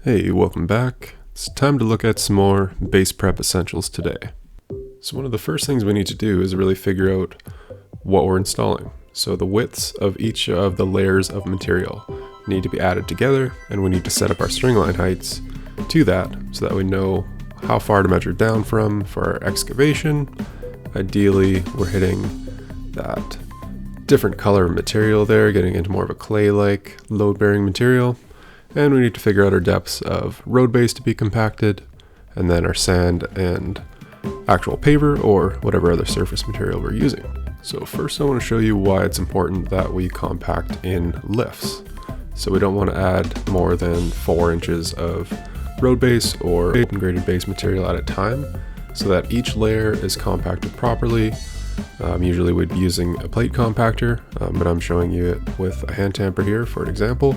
Hey, welcome back. It's time to look at some more base prep essentials today. So one of the first things we need to do is really figure out what we're installing. So the widths of each of the layers of material need to be added together, and we need to set up our string line heights to that so that we know how far to measure down from for our excavation. Ideally, we're hitting that different color of material there, getting into more of a clay-like load-bearing material. And we need to figure out our depths of road base to be compacted, and then our sand and actual paver or whatever other surface material we're using. So first I want to show you why it's important that we compact in lifts. So we don't want to add more than 4 inches of road base or open graded base material at a time, so that each layer is compacted properly. Usually we'd be using a plate compactor, but I'm showing you it with a hand tamper here for an example.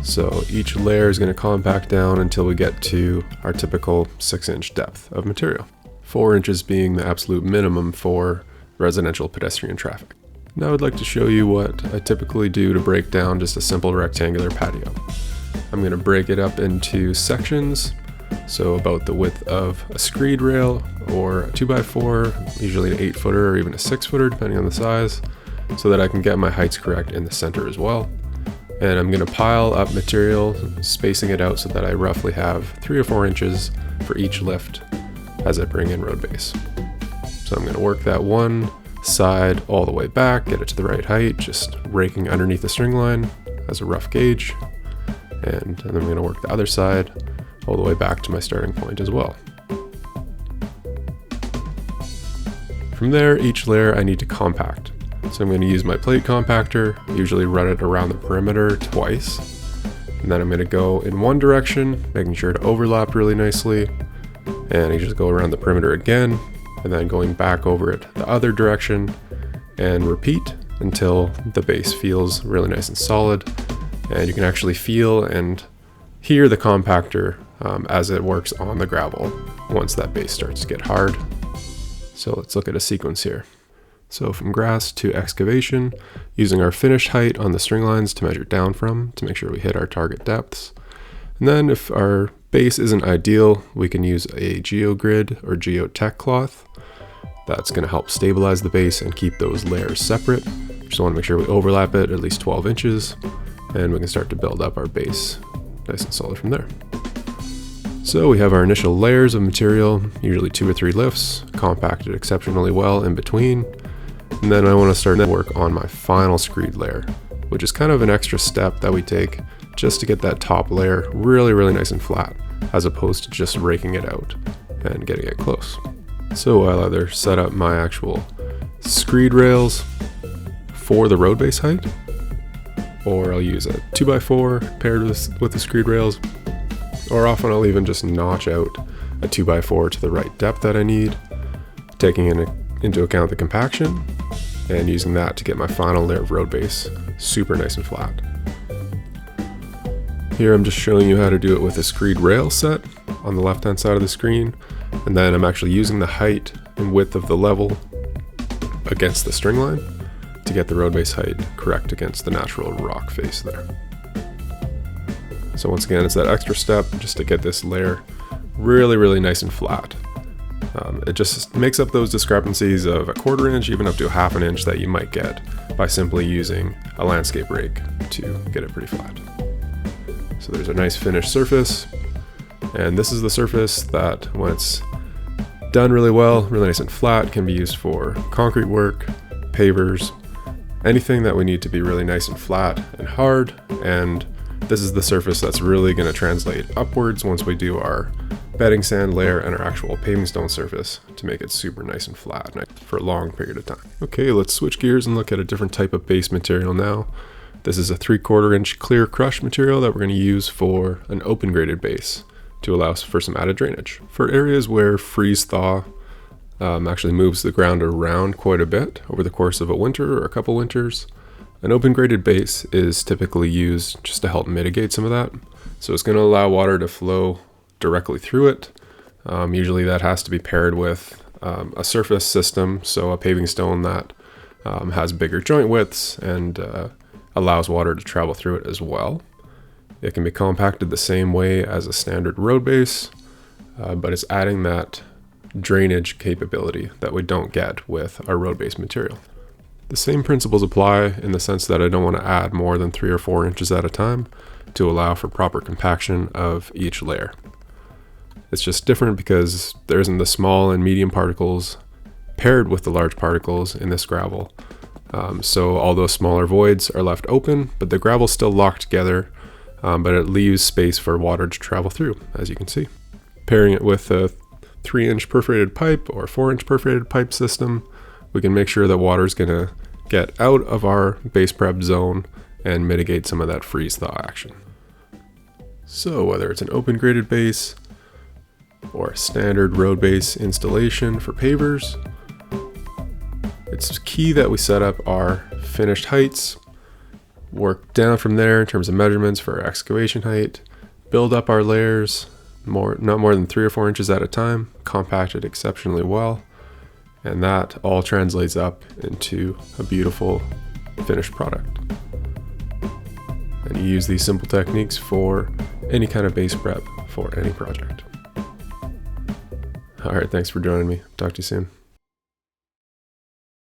So each layer is going to compact down until we get to our typical 6-inch depth of material. 4 inches being the absolute minimum for residential pedestrian traffic. Now I'd like to show you what I typically do to break down just a simple rectangular patio. I'm going to break it up into sections, so about the width of a screed rail or a 2x4, usually an 8-footer or even a 6-footer depending on the size, so that I can get my heights correct in the center as well. And I'm going to pile up material, spacing it out so that I roughly have 3 or 4 inches for each lift as I bring in road base. So I'm going to work that one side all the way back, get it to the right height, just raking underneath the string line as a rough gauge. And then I'm going to work the other side all the way back to my starting point as well. From there, each layer I need to compact. So I'm going to use my plate compactor, usually run it around the perimeter twice. And then I'm going to go in one direction, making sure to overlap really nicely. And I just go around the perimeter again, and then going back over it the other direction, and repeat until the base feels really nice and solid. And you can actually feel and hear the compactor as it works on the gravel once that base starts to get hard. So let's look at a sequence here. So from grass to excavation, using our finished height on the string lines to measure down from to make sure we hit our target depths. And then if our base isn't ideal, we can use a geogrid or geotech cloth. That's going to help stabilize the base and keep those layers separate. Just want to make sure we overlap it at least 12 inches, and we can start to build up our base nice and solid from there. So we have our initial layers of material, usually 2 or 3 lifts, compacted exceptionally well in between. And then I want to start to work on my final screed layer, which is kind of an extra step that we take just to get that top layer really, really nice and flat, as opposed to just raking it out and getting it close. So I'll either set up my actual screed rails for the road base height, or I'll use a 2x4 paired with the screed rails, or often I'll even just notch out a 2x4 to the right depth that I need, taking into account the compaction, and using that to get my final layer of road base super nice and flat. Here I'm just showing you how to do it with a screed rail set on the left hand side of the screen, and then I'm actually using the height and width of the level against the string line to get the road base height correct against the natural rock face there. So once again, it's that extra step just to get this layer really, really nice and flat. It just makes up those discrepancies of a 1/4 inch, even up to a 1/2 inch that you might get by simply using a landscape rake to get it pretty flat. So there's a nice finished surface, and this is the surface that, when it's done really well, really nice and flat, can be used for concrete work, pavers, anything that we need to be really nice and flat and hard. And this is the surface that's really going to translate upwards once we do our bedding sand layer and our actual paving stone surface to make it super nice and flat for a long period of time. Okay, let's switch gears and look at a different type of base material now. This is a 3/4 inch clear crush material that we're going to use for an open graded base to allow for some added drainage. For areas where freeze thaw actually moves the ground around quite a bit over the course of a winter or a couple winters, an open graded base is typically used just to help mitigate some of that. So it's going to allow water to flow directly through it. Usually that has to be paired with a surface system, so a paving stone that has bigger joint widths and allows water to travel through it as well. It can be compacted the same way as a standard road base, but it's adding that drainage capability that we don't get with our road base material. The same principles apply in the sense that I don't want to add more than 3 or 4 inches at a time to allow for proper compaction of each layer. It's just different because there isn't the small and medium particles paired with the large particles in this gravel. So all those smaller voids are left open, but the gravel's still locked together, but it leaves space for water to travel through, as you can see. Pairing it with a 3-inch perforated pipe or 4-inch perforated pipe system, we can make sure that water is going to get out of our base prep zone and mitigate some of that freeze thaw action. So whether it's an open graded base or a standard road base installation for pavers, it's key that we set up our finished heights, work down from there in terms of measurements for our excavation height, build up our layers, not more than 3 or 4 inches at a time, compacted exceptionally well, and that all translates up into a beautiful finished product. And you use these simple techniques for any kind of base prep for any project. All right, thanks for joining me. Talk to you soon.